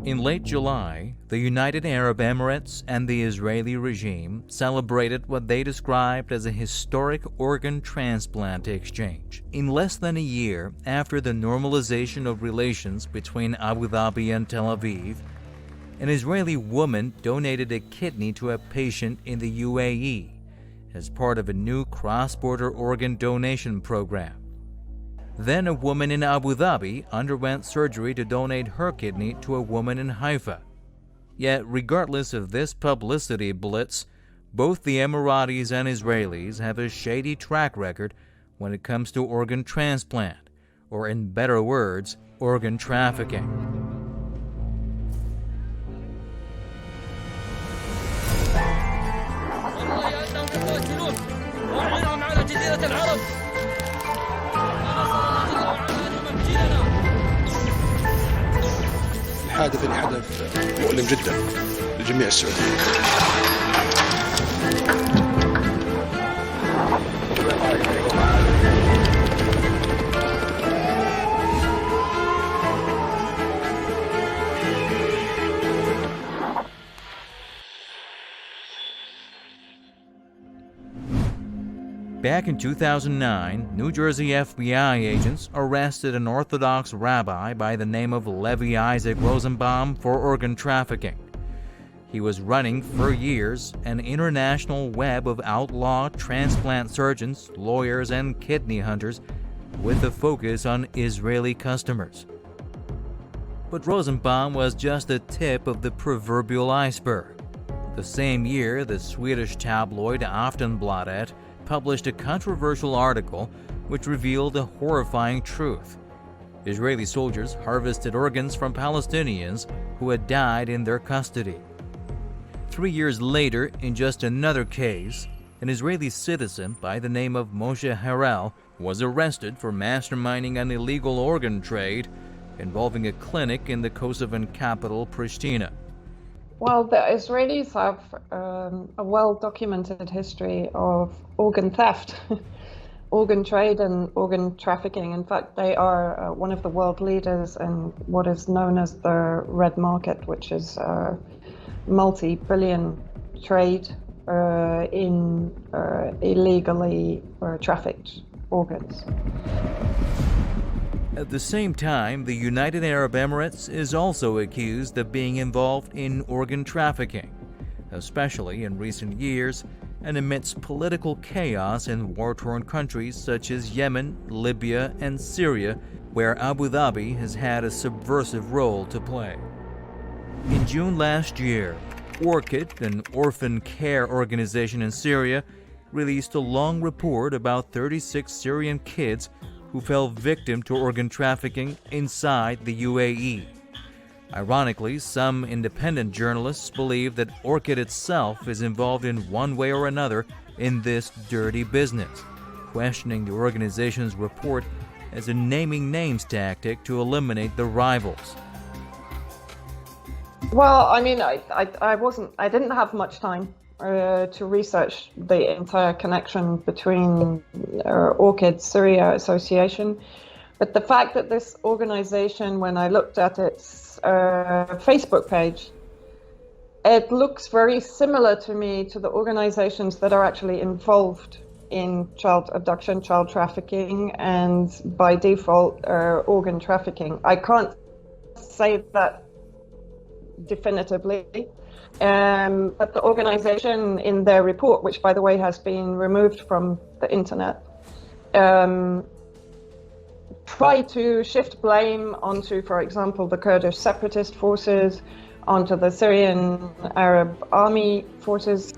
In late July, the United Arab Emirates and the Israeli regime celebrated what they described as a historic organ transplant exchange. In less than a year after the normalization of relations between Abu Dhabi and Tel Aviv, an Israeli woman donated a kidney to a patient in the UAE as part of a new cross-border organ donation program. Then a woman in Abu Dhabi underwent surgery to donate her kidney to a woman in Haifa. Yet, regardless of this publicity blitz, both the Emiratis and Israelis have a shady track record when it comes to organ transplant, or in better words, organ trafficking. الحادث اللي حدث مؤلم جدا لجميع السعوديين. Back in 2009, New Jersey FBI agents arrested an Orthodox rabbi by the name of Levi Isaac Rosenbaum for organ trafficking. He was running for years an international web of outlaw transplant surgeons, lawyers, and kidney hunters with a focus on Israeli customers. But Rosenbaum was just the tip of the proverbial iceberg. The same year, the Swedish tabloid Aftonbladet published a controversial article which revealed a horrifying truth. Israeli soldiers harvested organs from Palestinians who had died in their custody. 3 years later, in just another case, an Israeli citizen by the name of Moshe Harel was arrested for masterminding an illegal organ trade involving a clinic in the Kosovan capital, Pristina. Well, the Israelis have a well-documented history of organ theft, organ trade and organ trafficking. In fact, they are one of the world leaders in what is known as the red market, which is multi-billion trade in illegally trafficked organs. At the same time, the United Arab Emirates is also accused of being involved in organ trafficking, especially in recent years and amidst political chaos in war-torn countries such as Yemen, Libya, and Syria, where Abu Dhabi has had a subversive role to play. In June last year, Orchid, an orphan care organization in Syria, released a long report about 36 Syrian kids who fell victim to organ trafficking inside the UAE. Ironically, some independent journalists believe that Orchid itself is involved in one way or another in this dirty business, questioning the organization's report as a naming names tactic to eliminate the rivals. Well, I mean, I didn't have much time to research the entire connection between Orchid Syria Association. But the fact that this organization, when I looked at its Facebook page, it looks very similar to me to the organizations that are actually involved in child abduction, child trafficking, and by default, organ trafficking. I can't say that definitively. But the organization in their report, which by the way has been removed from the internet, try to shift blame onto, for example, the Kurdish separatist forces, onto the Syrian Arab army forces.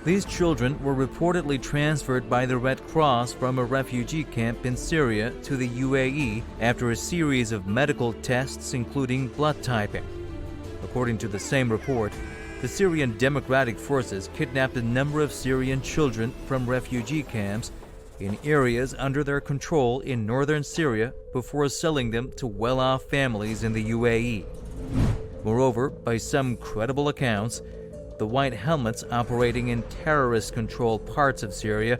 These children were reportedly transferred by the Red Cross from a refugee camp in Syria to the UAE after a series of medical tests, including blood typing. According to the same report, the Syrian Democratic Forces kidnapped a number of Syrian children from refugee camps in areas under their control in northern Syria before selling them to well-off families in the UAE. Moreover, by some credible accounts, the white helmets operating in terrorist-controlled parts of Syria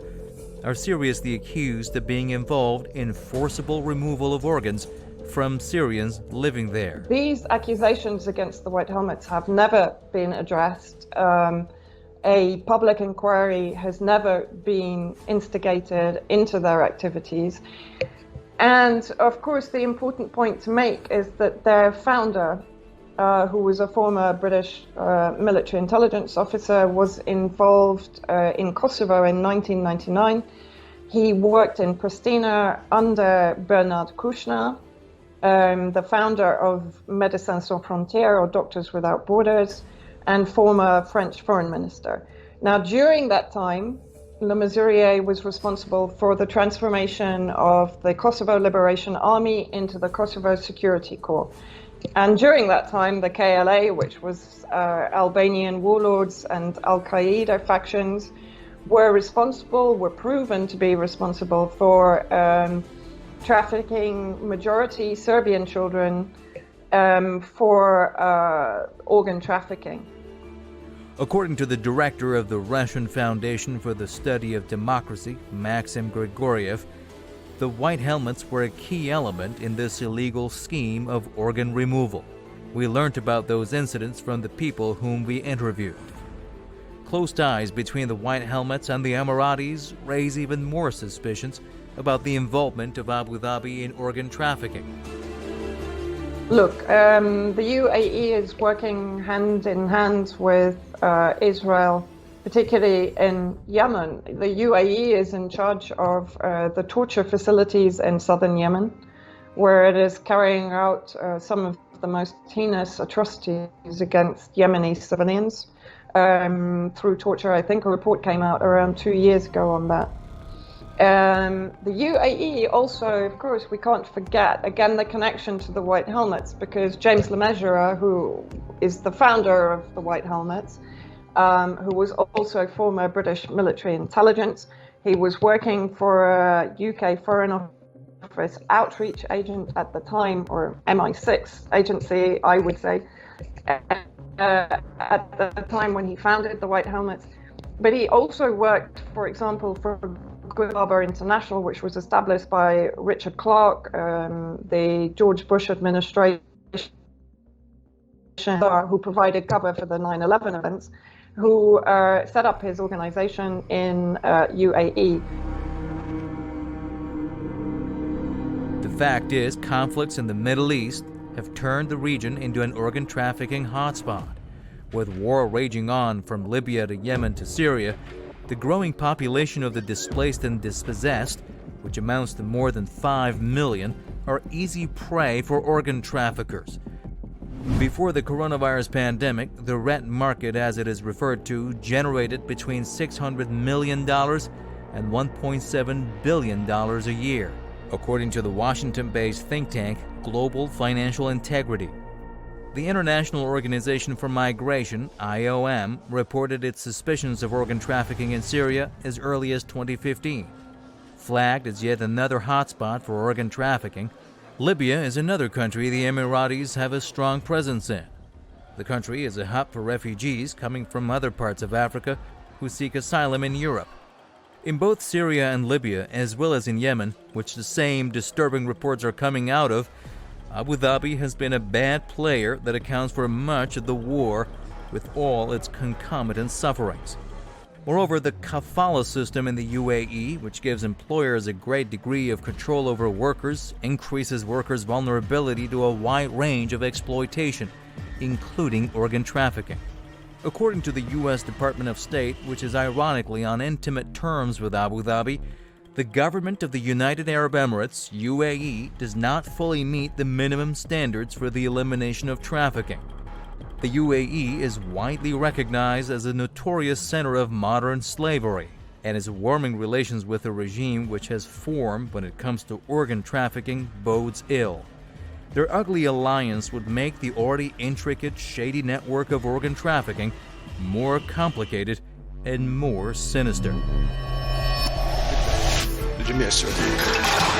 are seriously accused of being involved in forcible removal of organs from Syrians living there. These accusations against the White Helmets have never been addressed. A public inquiry has never been instigated into their activities. And of course, the important point to make is that their founder, who was a former British military intelligence officer, was involved in Kosovo in 1999. He worked in Pristina under Bernard Kouchner, the founder of Médecins Sans Frontières, or Doctors Without Borders, and former French foreign minister. Now, during that time, Le Mesurier was responsible for the transformation of the Kosovo Liberation Army into the Kosovo Security Corps. And during that time, the KLA, which was Albanian warlords and Al-Qaeda factions, were proven to be responsible for trafficking majority Serbian children for organ trafficking. According to the director of the Russian Foundation for the Study of Democracy, Maxim Grigoriev, the White Helmets were a key element in this illegal scheme of organ removal. We learned about those incidents from the people whom we interviewed. Close ties between the White Helmets and the Emiratis raise even more suspicions about the involvement of Abu Dhabi in organ trafficking. Look, the UAE is working hand in hand with Israel, particularly in Yemen. The UAE is in charge of the torture facilities in southern Yemen, where it is carrying out some of the most heinous atrocities against Yemeni civilians through torture. I think a report came out around 2 years ago on that. The UAE also, of course, we can't forget, again, the connection to the White Helmets, because James Le Mesurier, who is the founder of the White Helmets, who was also former British military intelligence, he was working for a UK Foreign Office outreach agent at the time, or MI6 agency, I would say, at the time when he founded the White Helmets. But he also worked, for example, for Good Harbor International, which was established by Richard Clarke, the George Bush administration, who provided cover for the 9/11 events, who set up his organization in UAE. The fact is, conflicts in the Middle East have turned the region into an organ trafficking hotspot. With war raging on from Libya to Yemen to Syria, the growing population of the displaced and dispossessed, which amounts to more than 5 million, are easy prey for organ traffickers. Before the coronavirus pandemic, the red market, as it is referred to, generated between $600 million and $1.7 billion a year, according to the Washington-based think tank Global Financial Integrity. The International Organization for Migration, IOM, reported its suspicions of organ trafficking in Syria as early as 2015. Flagged as yet another hotspot for organ trafficking, Libya is another country the Emiratis have a strong presence in. The country is a hub for refugees coming from other parts of Africa who seek asylum in Europe. In both Syria and Libya, as well as in Yemen, which the same disturbing reports are coming out of, Abu Dhabi has been a bad player that accounts for much of the war, with all its concomitant sufferings. Moreover, the kafala system in the UAE, which gives employers a great degree of control over workers, increases workers' vulnerability to a wide range of exploitation, including organ trafficking. According to the U.S. Department of State, which is ironically on intimate terms with Abu Dhabi, the government of the United Arab Emirates, UAE, does not fully meet the minimum standards for the elimination of trafficking. The UAE is widely recognized as a notorious center of modern slavery, and its warming relations with a regime which has formed when it comes to organ trafficking bodes ill. Their ugly alliance would make the already intricate, shady network of organ trafficking more complicated and more sinister. لجميع السعوديين.